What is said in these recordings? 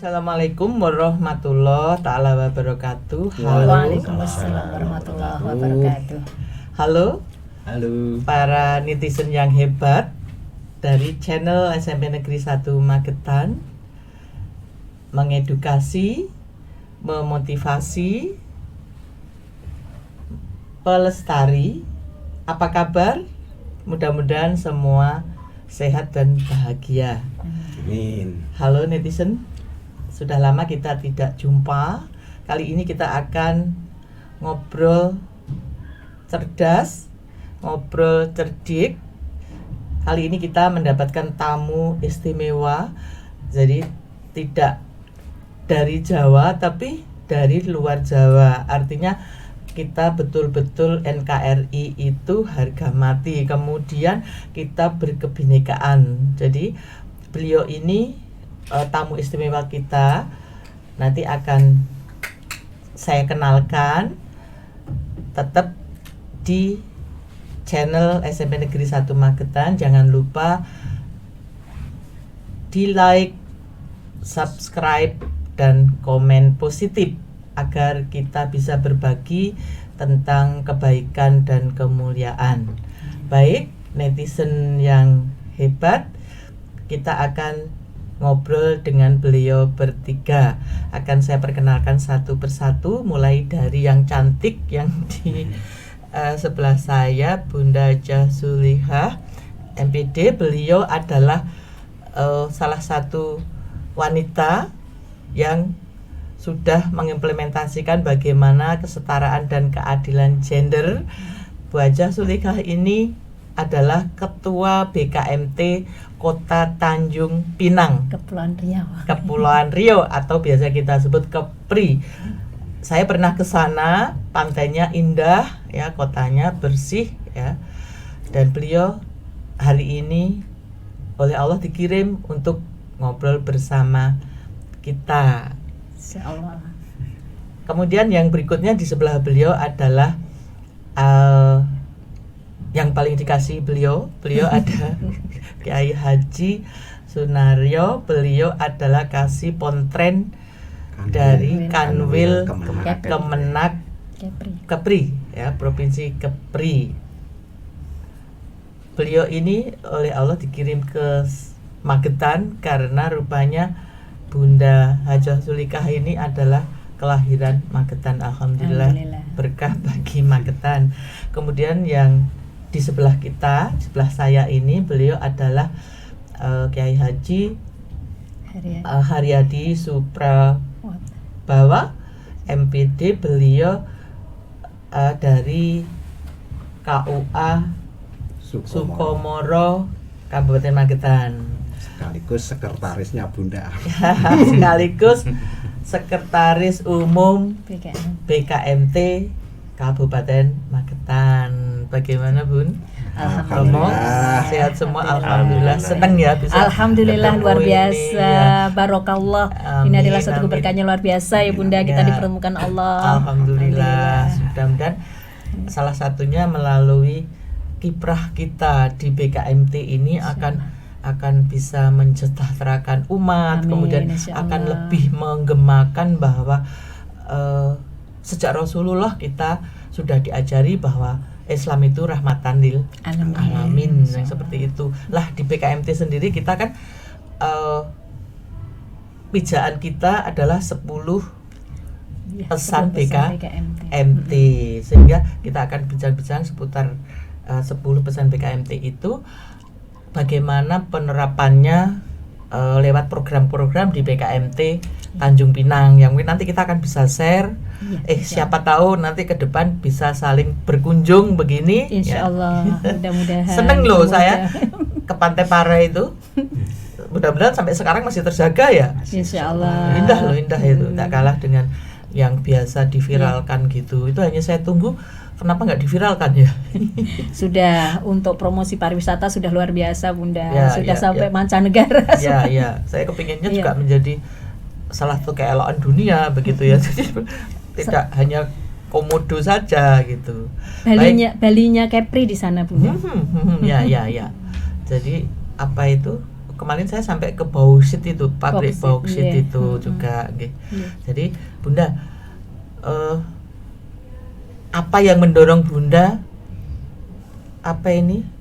Assalamualaikum warahmatullahi ta'ala wabarakatuh. Halo. Waalaikumsalam warahmatullahi wabarakatuh. Halo Halo. para netizen yang hebat dari channel SMP Negeri 1 Magetan, mengedukasi, memotivasi, pelestari. Apa kabar? Mudah-mudahan semua sehat dan bahagia. Amin. Halo netizen, sudah lama kita tidak jumpa. Kali ini kita akan ngobrol cerdas, ngobrol cerdik. Kali ini kita mendapatkan tamu istimewa. Jadi tidak dari Jawa tapi dari luar Jawa. Artinya kita betul-betul NKRI itu harga mati. Kemudian kita berkebinekaan. Jadi beliau ini tamu istimewa kita. Nanti akan saya kenalkan. Tetap di channel SMP Negeri 1 Magetan. Jangan lupa di like, subscribe, dan komen positif agar kita bisa berbagi tentang kebaikan dan kemuliaan. Baik, netizen yang hebat, kita akan ngobrol dengan beliau bertiga. Akan saya perkenalkan satu persatu, mulai dari yang cantik yang di sebelah saya, Bunda Hajah Zulihah MPD. Beliau adalah salah satu wanita yang sudah mengimplementasikan bagaimana kesetaraan dan keadilan gender. Bu Hajah Zulihah ini adalah Ketua BKMT Kota Tanjung Pinang, Kepulauan Riau atau biasa kita sebut Kepri. Saya pernah ke sana, pantainya indah ya, kotanya bersih ya. Dan beliau hari ini oleh Allah dikirim untuk ngobrol bersama kita. Insyaallah. Kemudian yang berikutnya di sebelah beliau adalah yang paling dikasih beliau ada Kiai Haji Sunaryo. Beliau adalah kasih pontren dari Kanwil Kemenak Kepri ya, Provinsi Kepri. Beliau ini oleh Allah dikirim ke Magetan karena rupanya Bunda Hajah Zulihah ini adalah kelahiran Magetan. Alhamdulillah, berkah bagi Magetan. Kemudian yang di sebelah kita, sebelah saya ini, beliau adalah Kiai Haji Haryadi Suprabawa MPD. Beliau dari KUA Sukomoro Kabupaten Magetan, sekaligus sekretarisnya Bunda. Sekaligus Sekretaris Umum BKMT Kabupaten Magetan. Bagaimana Bun? Alhamdulillah. Sehat semua. Alhamdulillah. Senang ya bisa. Alhamdulillah, luar biasa ya. Barokallah. Ini adalah satu keberkahan luar biasa ya Bunda, kita dipertemukan Allah. Alhamdulillah. Mudah-mudahan salah satunya melalui kiprah kita di BKMT ini akan bisa mensejahterakan umat. Amin, kemudian akan lebih menggemakan bahwa sejak Rasulullah kita sudah diajari bahwa Islam itu rahmatan lil alamin, yang seperti itu. Lah di BKMT sendiri kita kan pijaan kita adalah 10 pesan BKMT. Sehingga kita akan bincang-bincang seputar 10 pesan BKMT itu, bagaimana penerapannya lewat program-program di BKMT Tanjung Pinang, yang mungkin nanti kita akan bisa share. Siapa tahu nanti ke depan bisa saling berkunjung begini. Insyaallah, ya. Mudah-mudahan. Seneng loh saya ke Pantai Pare itu. Mudah-mudahan sampai sekarang masih terjaga ya. Insyaallah. Indah loh, indah itu. Tak kalah dengan yang biasa diviralkan gitu. Itu hanya saya tunggu kenapa nggak diviralkan ya. Sudah untuk promosi pariwisata sudah luar biasa Bunda, sudah sampai mancanegara. Ya, saya kepinginnya juga menjadi salah satu keelokan dunia begitu ya. Jadi tidak hanya komodo saja gitu. Balinya Kepri di sana Bunda. Ya. Jadi apa itu kemarin saya sampai ke bauksit itu, pabrik bauksit iya. itu juga nggih. Iya. Jadi Bunda, apa yang mendorong Bunda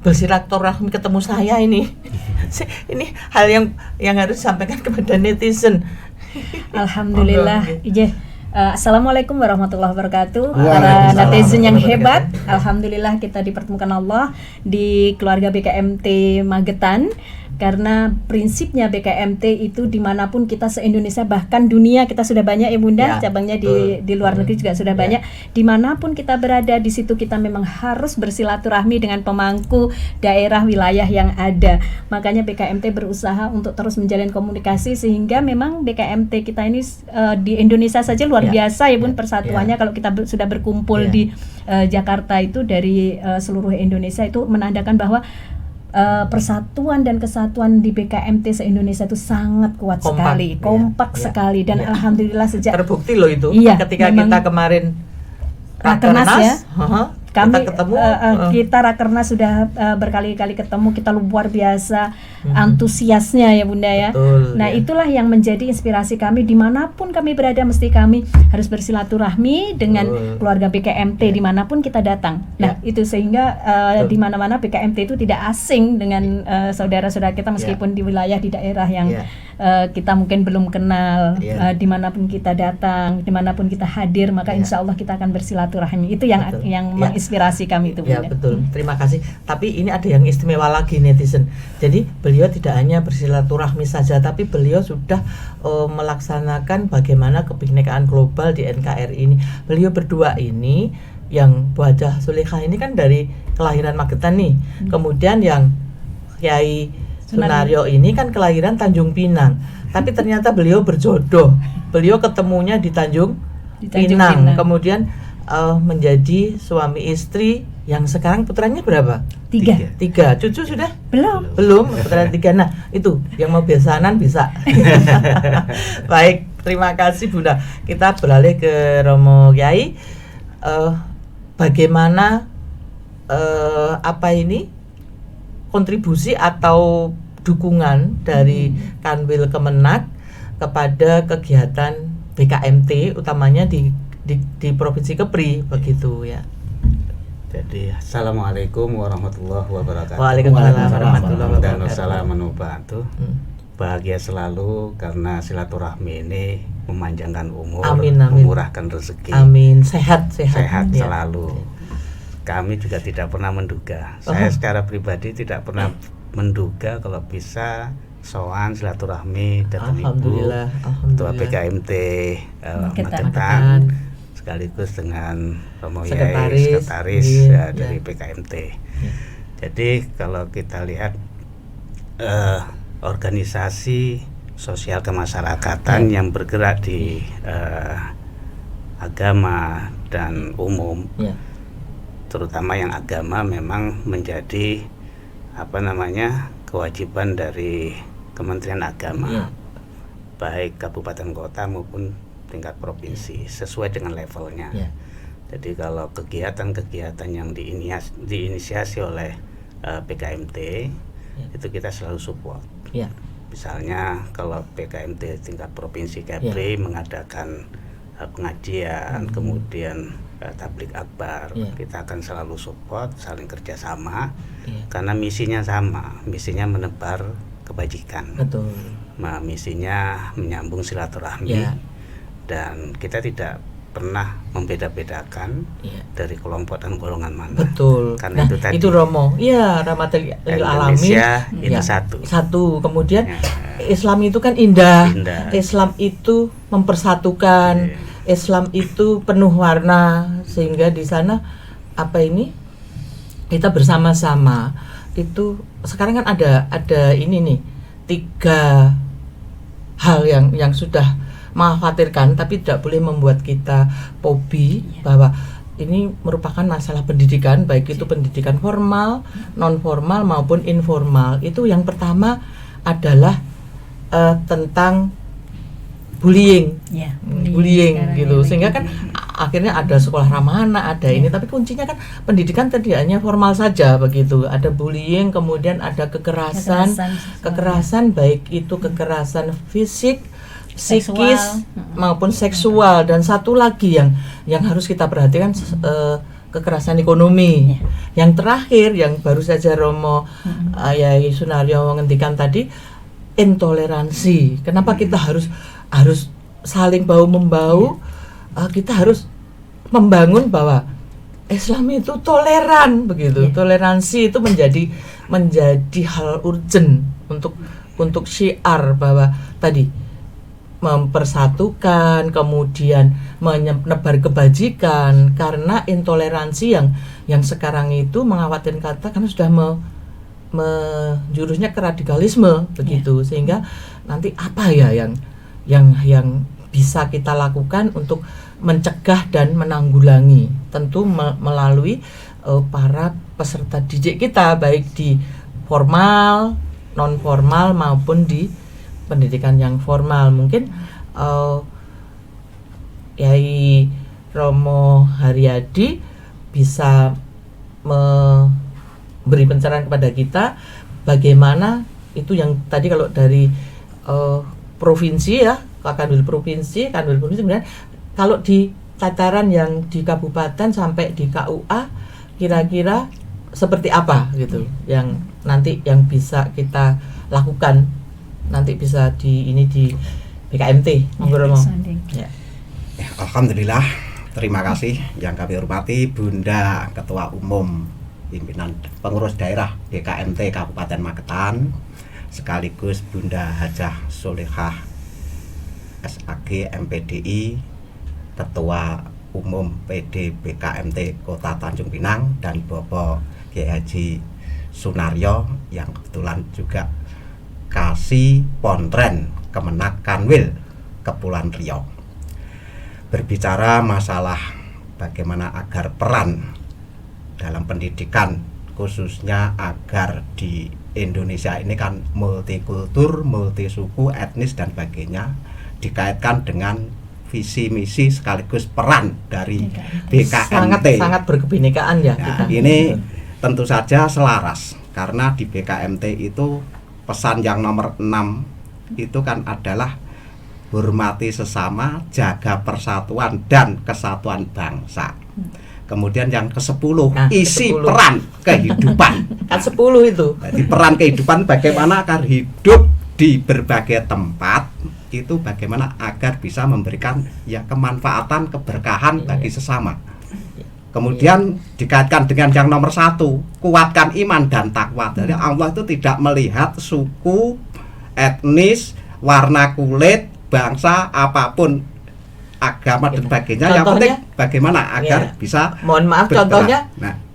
bersilaturahmi ketemu saya ini? Ini hal yang harus disampaikan kepada netizen. Alhamdulillah. Iya. Assalamualaikum warahmatullahi wabarakatuh. Para Waalaikumsalam netizen yang warahmatullahi hebat, alhamdulillah kita dipertemukan Allah di keluarga BKMT Magetan. Karena prinsipnya BKMT itu dimanapun kita se-Indonesia bahkan dunia kita sudah banyak ya Bunda, Ya, cabangnya betul. di luar negeri juga sudah Ya. banyak. Dimanapun kita berada di situ kita memang harus bersilaturahmi dengan pemangku daerah wilayah yang ada. Makanya BKMT berusaha untuk terus menjalin komunikasi sehingga memang BKMT kita ini di Indonesia saja luar Ya. biasa ya Bun Ya. persatuannya. Kalau kita sudah berkumpul Ya. di Jakarta itu dari seluruh Indonesia itu menandakan bahwa persatuan dan kesatuan di BKMT se-Indonesia itu sangat kuat Kompak, sekali, ya, kompak ya, sekali dan ya. alhamdulillah sejak Terbukti loh itu Iya, ketika memang kita kemarin Rakernas ya. Kami kita ketemu kita Rakernas sudah berkali-kali ketemu, kita luar biasa antusiasnya ya Bunda ya. Betul, Nah ya. itulah yang menjadi inspirasi kami dimanapun kami berada, mesti kami harus bersilaturahmi dengan Betul. keluarga BKMT dimanapun kita datang. Nah itu sehingga di mana-mana BKMT itu tidak asing dengan saudara-saudara kita meskipun di wilayah di daerah yang Ya. kita mungkin belum kenal. Ya. Dimanapun kita datang, dimanapun kita hadir, maka Ya. insya Allah kita akan bersilaturahmi. Itu yang Betul. yang Ya. menginspirasi kami itu Ya Bunda. betul, terima kasih. Tapi ini ada yang istimewa lagi netizen. Jadi beliau tidak hanya bersilaturahmi saja, tapi beliau sudah melaksanakan bagaimana kebinekaan global di NKRI ini. Beliau berdua ini, yang Bu Hajah Sulekha ini kan dari kelahiran Magetan nih. Kemudian yang Kiai Sunario ini kan kelahiran Tanjung Pinang. Tapi ternyata beliau berjodoh. Beliau ketemunya di Tanjung Di Tanjung Pinang. Pinang. Kemudian menjadi suami istri yang sekarang putranya berapa? 3. 3. Cucu sudah? Belum. Putra 3. Nah itu yang mau besanan bisa. Baik, terima kasih Bunda. Kita beralih ke Romo Kiai. Bagaimana kontribusi atau dukungan dari Kanwil Kemenak kepada kegiatan BKMT utamanya di Provinsi Kepri begitu ya. Jadi assalamualaikum warahmatullahi wabarakatuh. Waalaikumsalam warahmatullahi Dan wabarakatuh. wassalamualaikum. Bahagia selalu karena silaturahmi ini memanjangkan umur, Amin, amin. memurahkan rezeki, Amin, sehat sehat ya. selalu. Kami juga tidak pernah menduga. Saya secara pribadi tidak pernah menduga kalau bisa sowan silaturahmi datang Ibu Alhamdulillah, Ketua alhamdulillah. BKMT Magetan. Magetan sekaligus dengan Romo Yai Sekretaris, sekretaris iya, dari iya. BKMT. Jadi kalau kita lihat organisasi sosial kemasyarakatan yang bergerak di agama dan umum, Ya. terutama yang agama memang menjadi kewajiban dari Kementerian Agama, Iya. baik kabupaten kota maupun tingkat provinsi sesuai dengan levelnya. Ya. Jadi kalau kegiatan-kegiatan yang diinisiasi oleh BKMT itu kita selalu support. Ya. Misalnya kalau BKMT tingkat provinsi Kepri mengadakan pengajian, kemudian tablik akbar, kita akan selalu support, saling kerjasama, karena misinya sama, misinya menebar kebajikan. Betul. Nah, misinya menyambung silaturahmi, dan kita tidak pernah membeda-bedakan dari kelompok dan golongan mana. Betul. Karena itu tadi Romo. Iya, rahmatil lil alamin. Indonesia itu Ya, satu. Satu. Kemudian Islam itu kan indah. Indah. Islam itu mempersatukan. Islam itu penuh warna, sehingga di sana kita bersama-sama. Itu sekarang kan ada ini nih 3 hal yang sudah mengkhawatirkan, tapi tidak boleh membuat kita fobi bahwa ini merupakan masalah pendidikan, baik itu pendidikan formal, non formal maupun informal. Itu yang pertama adalah tentang bullying Ya, bullying sekarang gitu, ini sehingga kan akhirnya ada sekolah ramah anak, ada ini, tapi kuncinya kan pendidikan tidak hanya formal saja begitu. Ada bullying, kemudian ada kekerasan baik itu kekerasan fisik, psikis maupun seksual, dan satu lagi yang harus kita perhatikan kekerasan ekonomi. Yang terakhir yang baru saja Romo Yai Sunaryo menghentikan tadi, intoleransi. Kenapa kita harus saling bahu membahu? Kita harus membangun bahwa Islam itu toleran begitu. Toleransi itu menjadi hal urgent untuk syiar bahwa tadi mempersatukan, kemudian menebar kebajikan, karena intoleransi yang sekarang itu mengkhawatirkan kata karena sudah menjurusnya ke radikalisme begitu, sehingga nanti apa ya yang bisa kita lakukan untuk mencegah dan menanggulangi, tentu melalui para peserta didik kita, baik di formal, non formal maupun di pendidikan yang formal. Mungkin Yai Romo Haryadi bisa memberi pencerahan kepada kita bagaimana itu yang tadi kalau dari provinsi ya, kanwil provinsi, kemudian kalau di tataran yang di kabupaten sampai di KUA kira-kira seperti apa gitu yang nanti yang bisa kita lakukan nanti bisa di BKMT. Ya. Alhamdulillah, terima kasih yang kami hormati Bunda Ketua Umum Pimpinan Pengurus Daerah BKMT Kabupaten Magetan, sekaligus Bunda Hajah Solehah SAG MPDI, Ketua Umum PD BKMT Kota Tanjung Pinang, dan Bapak Kiai Haji Sunaryo yang kebetulan juga Kasih Pontren Kemenak Kanwil Kepulauan Riau. Berbicara masalah bagaimana agar peran dalam pendidikan, khususnya agar di Indonesia ini kan multikultur, multisuku, etnis dan sebagainya, dikaitkan dengan visi misi sekaligus peran dari BKMT. Sangat berkebinekaan ya. Nah, ini tentu saja selaras karena di BKMT itu pesan yang nomor 6 itu kan adalah hormati sesama, jaga persatuan dan kesatuan bangsa. Kemudian yang ke-10, isi peran kehidupan. Kan 10 itu. Jadi peran kehidupan bagaimana agar hidup di berbagai tempat itu bagaimana agar bisa memberikan ya kemanfaatan, keberkahan bagi sesama. Kemudian dikaitkan dengan yang nomor 1, kuatkan iman dan takwa. Jadi Allah itu tidak melihat suku, etnis, warna kulit, bangsa, apapun, agama dan sebagainya. Yang penting bagaimana agar bisa. Mohon maaf bergerak. Contohnya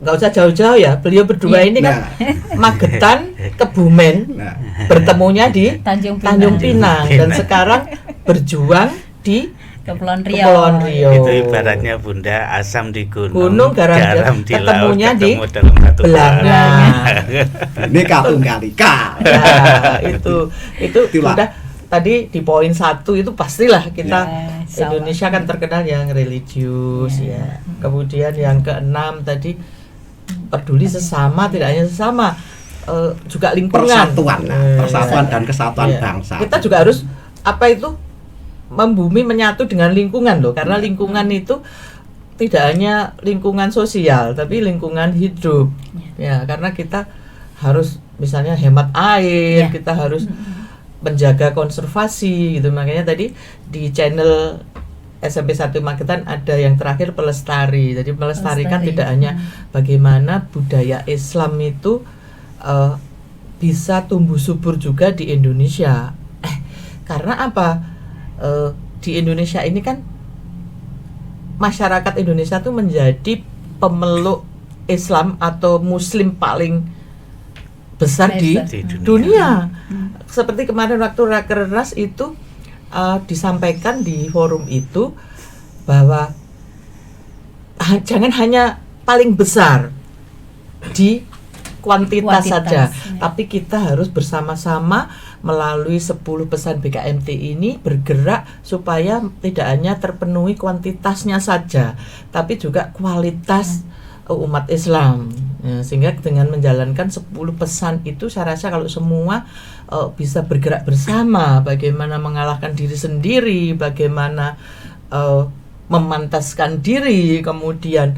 nggak usah jauh-jauh ya. Beliau berdua ini kan Magetan, Kebumen, bertemunya di Tanjung Pinang dan sekarang berjuang di Kepulauan Riau. Itu ibaratnya Bunda asam di gunung garam di ketemunya laut, di dalam batu Belanga. Ini Katunggalika. Itu sudah tadi di poin 1 itu pastilah kita Indonesia kan terkenal yang religius ya. Kemudian yang ke-6 tadi peduli sesama, tidak hanya sesama, juga lingkungan, persatuan dan kesatuan bangsa. Kita juga harus membumi menyatu dengan lingkungan loh, karena lingkungan itu tidak hanya lingkungan sosial tapi lingkungan hidup ya, karena kita harus misalnya hemat air, kita harus menjaga konservasi gitu. Makanya tadi di channel SMP 1 Magetan ada yang terakhir pelestari. Jadi melestarikan tidak hanya bagaimana budaya Islam itu bisa tumbuh subur juga di Indonesia. Karena apa? Di Indonesia ini kan masyarakat Indonesia tuh menjadi pemeluk Islam atau Muslim paling besar di dunia. Seperti kemarin waktu Rakernas itu disampaikan di forum itu bahwa jangan hanya paling besar di kuantitas saja, tapi kita harus bersama-sama melalui 10 pesan BKMT ini bergerak supaya tidak hanya terpenuhi kuantitasnya saja, tapi juga kualitas umat Islam. Ya, sehingga dengan menjalankan 10 pesan itu saya rasa kalau semua bisa bergerak bersama, bagaimana mengalahkan diri sendiri, bagaimana memantaskan diri, kemudian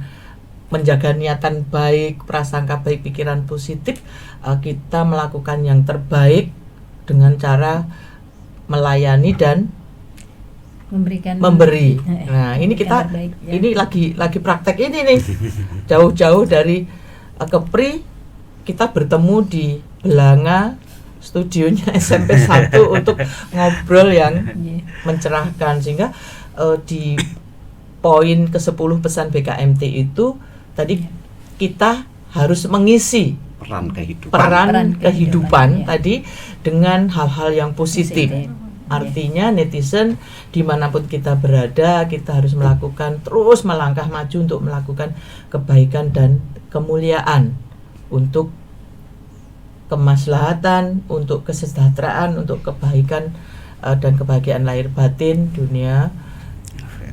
menjaga niatan baik, prasangka baik, pikiran positif, kita melakukan yang terbaik dengan cara melayani dan memberi. Nah, ini kita terbaik, ya. Ini lagi praktek ini nih. Jauh-jauh dari Kepri kita bertemu di Belanga, studionya SMP 1 untuk ngobrol yang mencerahkan, sehingga di poin ke-10 pesan BKMT itu tadi kita harus mengisi peran kehidupan ya. Tadi dengan hal-hal yang positif. Artinya netizen dimanapun kita berada, kita harus melakukan, terus melangkah maju untuk melakukan kebaikan dan kemuliaan untuk kemaslahatan, untuk kesejahteraan, untuk kebaikan dan kebahagiaan lahir batin, dunia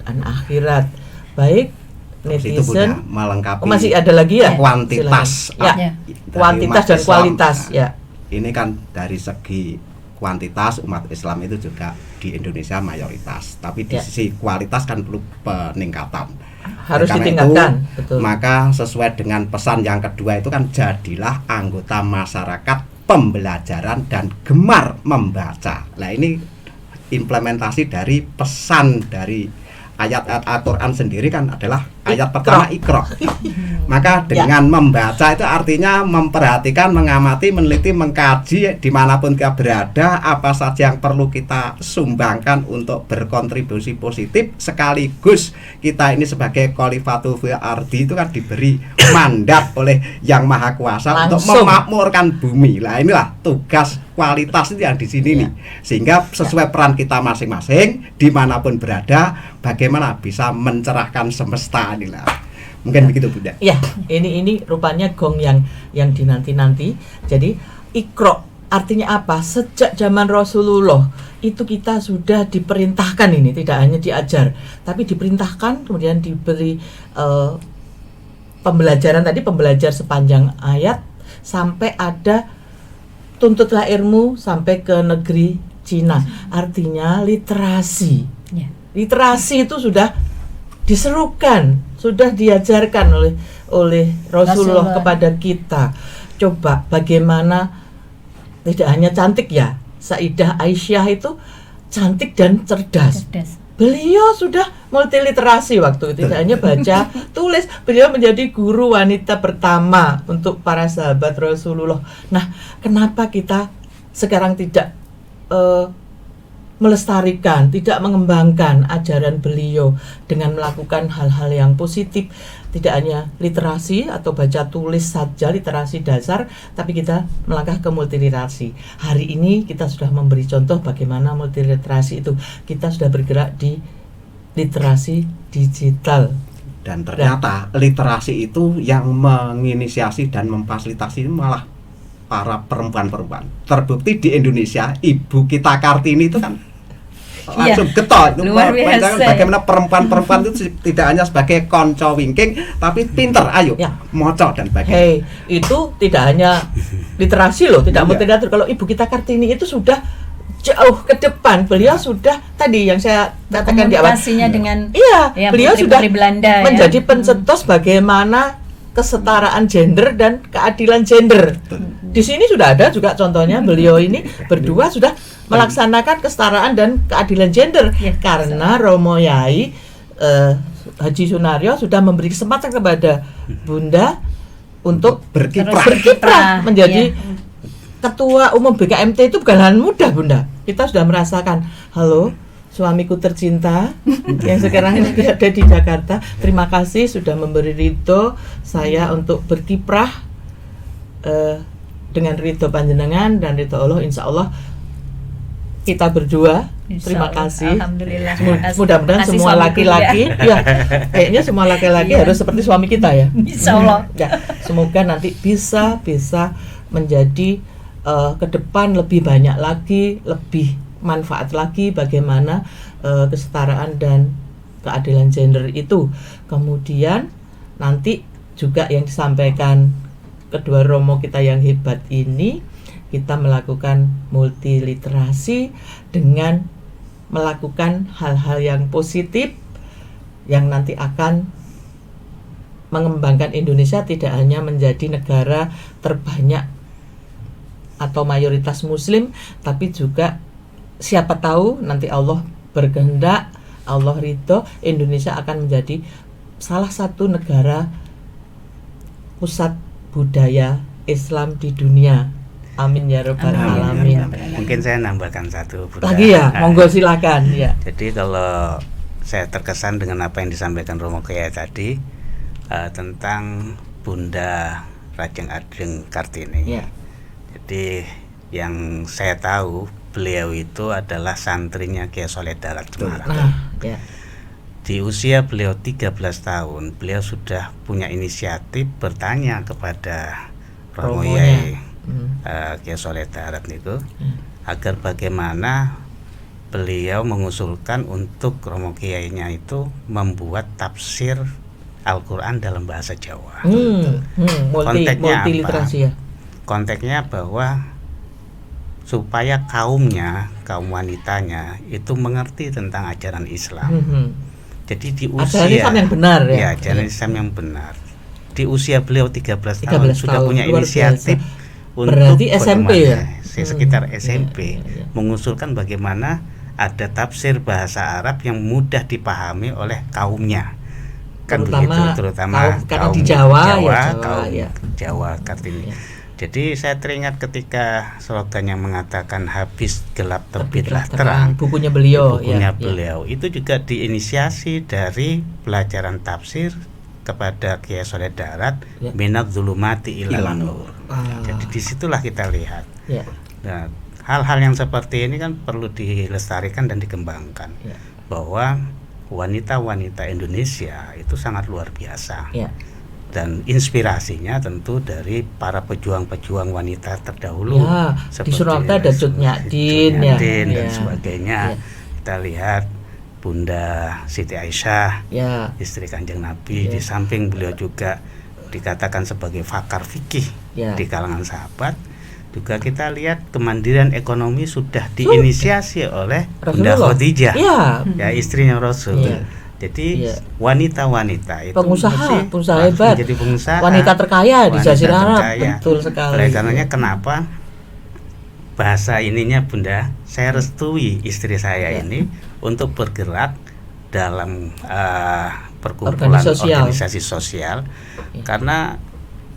dan akhirat. Baik netizen, melengkapi masih ada lagi ya kuantitas ya, kuantitas dan kualitas ya. Ini kan dari segi kuantitas umat Islam itu juga di Indonesia mayoritas, tapi di sisi kualitas kan perlu peningkatan, harus ditingkatkan. Betul. Maka sesuai dengan pesan yang kedua itu kan jadilah anggota masyarakat pembelajaran dan gemar membaca. Nah, ini implementasi dari pesan dari ayat Al-Quran sendiri kan adalah ayat pertama Iqra. Maka dengan membaca itu artinya memperhatikan, mengamati, meneliti, mengkaji dimanapun kita berada, apa saja yang perlu kita sumbangkan untuk berkontribusi positif, sekaligus kita ini sebagai khalifatul fil ardi itu kan diberi mandat oleh Yang Maha Kuasa untuk memakmurkan bumi. Lah inilah tugas kualitas itu yang di sini nih, sehingga sesuai peran kita masing-masing dimanapun berada, bagaimana bisa mencerahkan semesta inilah. Mungkin begitu Bunda. Ya, ini rupanya gong yang dinanti-nanti. Jadi Iqra artinya apa? Sejak zaman Rasulullah itu kita sudah diperintahkan, ini tidak hanya diajar, tapi diperintahkan, kemudian diberi pembelajaran tadi, pembelajar sepanjang ayat sampai ada tuntutlah ilmu sampai ke negeri Cina. Artinya literasi. Literasi itu sudah diserukan, sudah diajarkan oleh Rasulullah kepada kita. Coba bagaimana tidak hanya cantik ya, Sayyidah Aisyah itu cantik dan cerdas. Beliau sudah multiliterasi waktu itu, tidak hanya baca, tulis. Beliau menjadi guru wanita pertama untuk para sahabat Rasulullah. Nah, kenapa kita sekarang tidak melestarikan, tidak mengembangkan ajaran beliau dengan melakukan hal-hal yang positif, tidak hanya literasi atau baca tulis saja, literasi dasar, tapi kita melangkah ke multiliterasi. Hari ini kita sudah memberi contoh bagaimana multiliterasi itu. Kita sudah bergerak di literasi digital. Dan ternyata literasi itu yang menginisiasi dan memfasilitasi malah para perempuan-perempuan. Terbukti di Indonesia, Ibu kita Kartini itu kan langsung getol. Bagaimana perempuan-perempuan itu tidak hanya sebagai konco wingking, tapi pinter, ayo moco dan sebagainya. Itu tidak hanya literasi loh, tidak multiliterasi. Kalau Ibu kita Kartini itu sudah jauh ke depan. Beliau sudah tadi yang saya katakan di awal, dengan beliau sudah Belanda, menjadi pencetus bagaimana kesetaraan gender dan keadilan gender. Di sini sudah ada juga contohnya, beliau ini berdua sudah melaksanakan kesetaraan dan keadilan gender karena Romo Yai Haji Sunario sudah memberi kesempatan kepada Bunda untuk berkiprah menjadi Ketua Umum BKMT. Itu bukan hal mudah Bunda. Kita sudah merasakan, halo suamiku tercinta yang sekarang ini ada di Jakarta, terima kasih sudah memberi ridho saya untuk berkiprah dengan ridho panjenengan dan ridho Allah. Insya Allah kita berdua, terima kasih. Alhamdulillah. Mudah-mudahan semua laki-laki kayaknya semua laki-laki harus seperti suami kita ya. Insya Allah. Semoga nanti bisa menjadi ke depan lebih banyak lagi, lebih manfaat lagi bagaimana kesetaraan dan keadilan gender itu. Kemudian nanti juga yang disampaikan kedua romo kita yang hebat ini, kita melakukan multiliterasi dengan melakukan hal-hal yang positif yang nanti akan mengembangkan Indonesia tidak hanya menjadi negara terbanyak atau mayoritas muslim, tapi juga siapa tahu nanti Allah berkehendak, Allah ridho, Indonesia akan menjadi salah satu negara pusat budaya Islam di dunia. Amin ya rabbal alamin. Mungkin saya nambahkan satu lagi ya, monggo silakan ya. Jadi kalau saya terkesan dengan apa yang disampaikan Romo Kiai tadi tentang Bunda Rajeng Adeng Kartini. Ya. Jadi yang saya tahu beliau itu adalah santrinya Kiai Soleh Darat Semarang. Ya. Di usia beliau 13 tahun, beliau sudah punya inisiatif bertanya kepada Romo Kiai Kiai Soleh Darat itu agar bagaimana beliau mengusulkan untuk Romo Kiainya itu membuat tafsir Al-Quran dalam bahasa Jawa. Konteksnya multiliterasi ya. Konteksnya bahwa supaya kaum wanitanya itu mengerti tentang ajaran Islam. Jadi di usia ajaran Islam yang benar ya. Ya, ajaran Islam yang benar. Di usia beliau 13 tahun sudah punya inisiatif untuk berarti SMP ya. Sekitar SMP mengusulkan bagaimana ada tafsir bahasa Arab yang mudah dipahami oleh kaumnya. Kan terutama kaum di Jawa Kartini. Ya. Jadi saya teringat ketika slogan yang mengatakan habis gelap terbitlah terang. Bukunya beliau. Beliau itu juga diinisiasi dari pelajaran tafsir kepada Kiai Soleh Darat, minat zulumati ilal nur. Jadi disitulah kita lihat. Ya. Nah, hal-hal yang seperti ini kan perlu dilestarikan dan dikembangkan. Ya. Bahwa wanita-wanita Indonesia itu sangat luar biasa. Ya. Dan inspirasinya tentu dari para pejuang-pejuang wanita terdahulu ya, seperti di Surakarta ada Cut Nyadin dan sebagainya. Kita lihat Bunda Siti Aisyah, istri Kanjeng Nabi. Di samping beliau juga dikatakan sebagai pakar fikih di kalangan sahabat. Juga kita lihat kemandirian ekonomi sudah diinisiasi oleh Bunda Khadijah, istrinya Rasul. Jadi wanita-wanita itu pengusaha hebat, menjadi pengusaha, wanita terkaya di Jazirah Arab, betul sekali. Oleh karenanya kenapa bahasa ininya Bunda, saya restui istri saya ini untuk bergerak dalam perkumpulan organisasi sosial, karena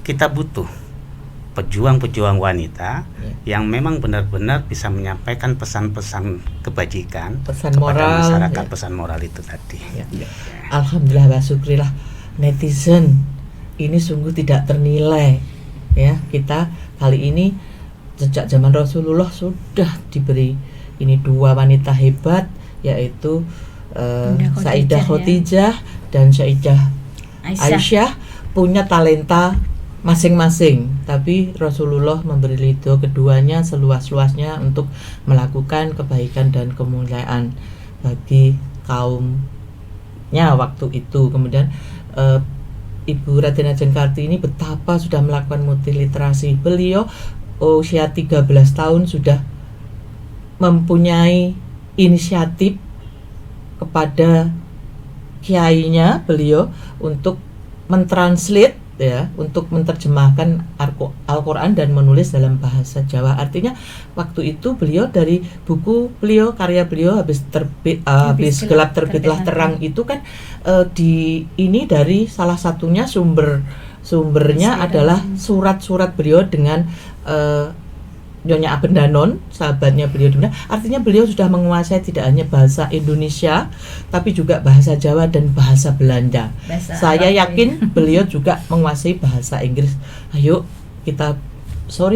kita butuh pejuang-pejuang wanita yang memang benar-benar bisa menyampaikan pesan-pesan kebajikan, pesan kepada moral, masyarakat, pesan moral itu tadi. Alhamdulillah wa syukrillah, netizen ini sungguh tidak ternilai ya. Kita kali ini sejak zaman Rasulullah sudah diberi ini dua wanita hebat, yaitu Sayyidah Khadijah dan Sayyidah Aisyah punya talenta masing-masing, tapi Rasulullah memberi ridho keduanya seluas-luasnya untuk melakukan kebaikan dan kemuliaan bagi kaumnya waktu itu. Kemudian Ibu Raden Adeng Kartini betapa sudah melakukan multiliterasi. Beliau usia 13 tahun sudah mempunyai inisiatif kepada kiainya beliau untuk mentranslate untuk menerjemahkan Al-Quran dan menulis dalam bahasa Jawa. Artinya waktu itu beliau dari buku beliau, karya beliau habis gelap terbitlah terang itu kan ini dari salah satunya sumbernya adalah surat-surat beliau dengan Nyonya Abendanon, sahabatnya beliau di mana. Artinya beliau sudah menguasai tidak hanya bahasa Indonesia, tapi juga bahasa Jawa dan bahasa Belanda. Saya yakin beliau juga menguasai bahasa Inggris. Ayo kita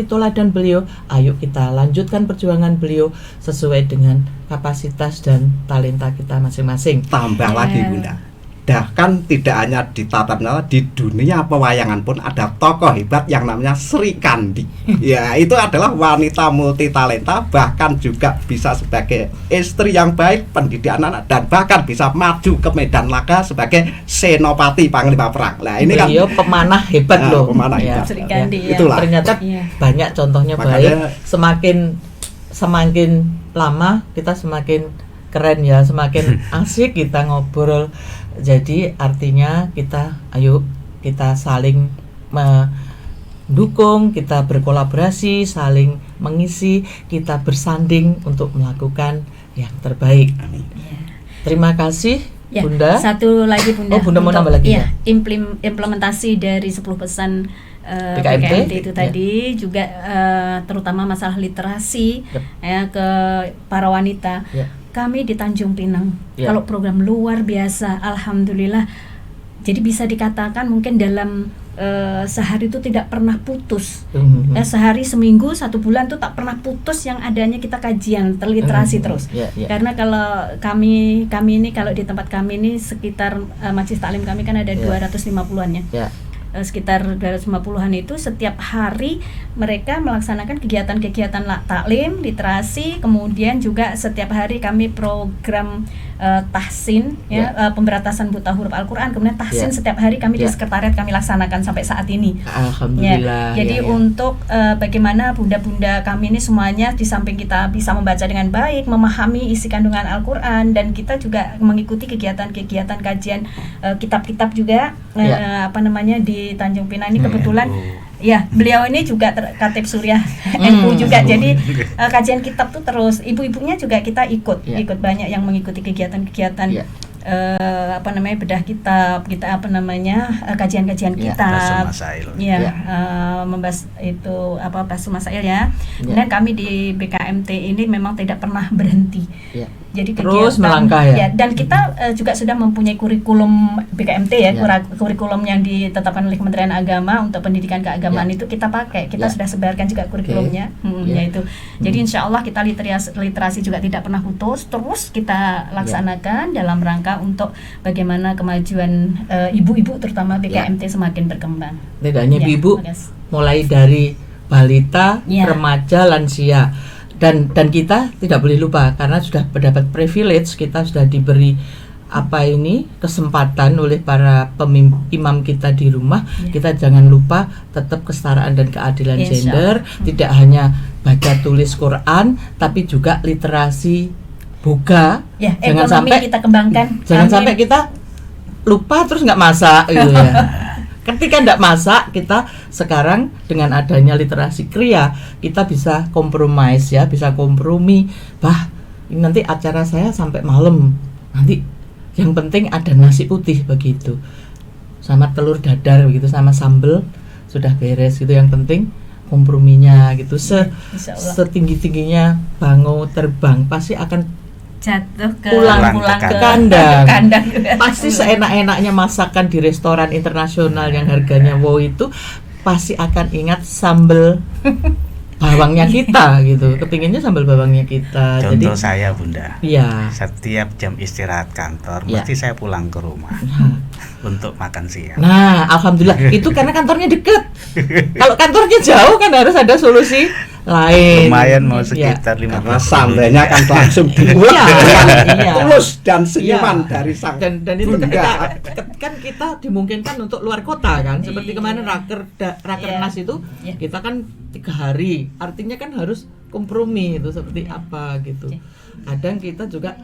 toladan beliau, ayo kita lanjutkan perjuangan beliau sesuai dengan kapasitas dan talenta kita masing-masing. Tambah lagi Bunda, Bahkan tidak hanya di tata negara, di dunia pewayangan pun ada tokoh hebat yang namanya Sri Kandi. Ya, itu adalah wanita multitalenta, bahkan juga bisa sebagai istri yang baik, pendidik anak-anak, dan bahkan bisa maju ke medan laga sebagai senopati panglima perang. Nah, ini kan beliau pemanah hebat loh. Pemanah Ya, hebat. Sri Kandi, ya. Itulah. Ternyata Iya. banyak contohnya Makanya- baik. Semakin lama kita semakin keren ya, semakin asik kita ngobrol. Jadi artinya ayo kita saling mendukung, kita berkolaborasi, saling mengisi, kita bersanding untuk melakukan yang terbaik. Terima kasih Ya, Bunda. satu lagi Bunda. Oh, Bunda mau Untuk, nambah lagi ya, ya? implementasi dari 10 pesan BKMT, itu tadi juga terutama masalah literasi Yep. ya ke para wanita. Ya. Kami di Tanjung Pinang, Ya. kalau program luar biasa, alhamdulillah. Jadi bisa dikatakan mungkin dalam sehari itu tidak pernah putus. Sehari, seminggu, 1 bulan tuh tak pernah putus yang adanya kita kajian terliterasi terus. Ya, ya. Karena kalau kami ini kalau di tempat kami ini sekitar majelis taklim kami kan ada 250-an ya. Ya. Sekitar 250-an itu setiap hari mereka melaksanakan kegiatan-kegiatan taklim, literasi, kemudian juga setiap hari kami program tahsin pemberantasan buta huruf Al-Qur'an, kemudian tahsin setiap hari kami di sekretariat kami laksanakan sampai saat ini. Alhamdulillah. Jadi untuk bagaimana bunda-bunda kami ini semuanya di samping kita bisa membaca dengan baik, memahami isi kandungan Al-Qur'an, dan kita juga mengikuti kegiatan-kegiatan kajian kitab-kitab juga di Tanjung Pinang ini kebetulan ya beliau ini juga Khatib Suriah NU juga, jadi kajian kitab tuh terus, ibu-ibunya juga kita ikut banyak yang mengikuti kegiatan-kegiatan bedah kitab kita kajian-kajian kitab membahas itu Basul Masail ya. Kemudian kami di BKMT ini memang tidak pernah berhenti. Jadi terus kegiatan, melangkah ya. Dan kita juga sudah mempunyai kurikulum BKMT ya, kurikulum yang ditetapkan oleh Kementerian Agama untuk pendidikan keagamaan itu kita pakai. Kita sudah sebarkan juga kurikulumnya, yaitu. Jadi insya Allah kita literasi juga tidak pernah putus, terus kita laksanakan dalam rangka untuk bagaimana kemajuan ibu-ibu terutama BKMT semakin berkembang. Tidak hanya ibu, mulai dari balita, remaja, lansia. Dan kita tidak boleh lupa, karena sudah mendapat privilege, kita sudah diberi kesempatan oleh para imam kita di rumah. Kita jangan lupa tetap kesetaraan dan keadilan gender, tidak hanya baca tulis Quran, tapi juga literasi buka. Jangan sampai kita kembangkan. Jangan sampai kita lupa terus nggak masak gitu ya. Ketika tidak masak, kita sekarang dengan adanya literasi kriya, kita bisa kompromi. Ini nanti acara saya sampai malam. Nanti yang penting ada nasi putih begitu, sama telur dadar begitu, sama sambal sudah beres gitu. Yang penting komprominya gitu. Setinggi-tingginya bangau terbang pasti akan jatuh ke pulang ke kandang. Pasti Pulang. seenak-enaknya masakan di restoran internasional yang harganya wow itu pasti akan ingat sambal bawangnya kita gitu. Kepinginnya sambal bawangnya kita. Contoh jadi saya Bunda, setiap jam istirahat kantor mesti saya pulang ke rumah untuk makan siang. Nah, alhamdulillah itu karena kantornya deket. Kalau kantornya jauh kan harus ada solusi lain. Lumayan mau sekitar 15 sambalnya kan langsung dibuat tulus dan senyuman dari sang dan itu kan kita dimungkinkan untuk luar kota kan, seperti kemarin rakernas itu kita kan 3 hari, artinya kan harus kompromi itu seperti apa gitu. Kadang kita juga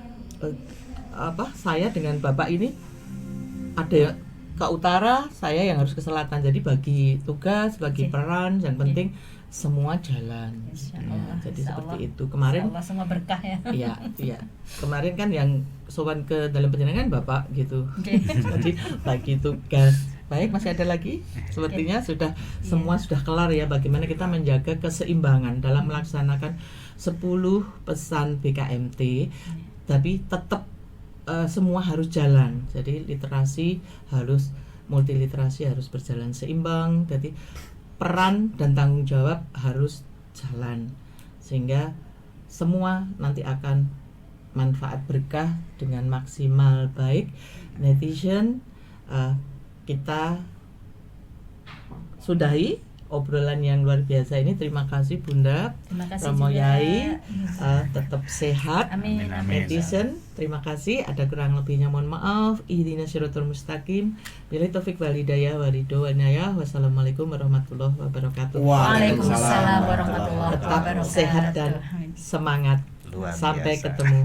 saya dengan Bapak ini ada ke utara, saya yang harus ke selatan, jadi bagi tugas, bagi peran, yang penting semua jalan. Jadi seperti itu. Kemarin semua berkah ya. Iya. Kemarin kan yang sowan ke dalam penjenengan Bapak gitu. Jadi bagi tugas. Baik, masih ada lagi? Sepertinya sudah semua sudah kelar ya, bagaimana kita menjaga keseimbangan dalam melaksanakan 10 pesan BKMT. Tapi tetap semua harus jalan. Jadi literasi harus multiliterasi harus berjalan seimbang. Jadi peran dan tanggung jawab harus jalan sehingga semua nanti akan manfaat berkah dengan maksimal baik. Netizen, kita sudahi obrolan yang luar biasa ini. Terima kasih Bunda Terima kasih Romo juga. Yai, tetap sehat. Amin. Netizen, terima kasih. Ada kurang lebihnya mohon maaf. Ihdinas siratal mustaqim. Billahi taufik wal hidayah wa ridho wa inayah. Wassalamualaikum warahmatullahi wabarakatuh. Waalaikumsalam warahmatullahi Tetap wabarakatuh. sehat dan semangat. Luar Sampai biasa. ketemu.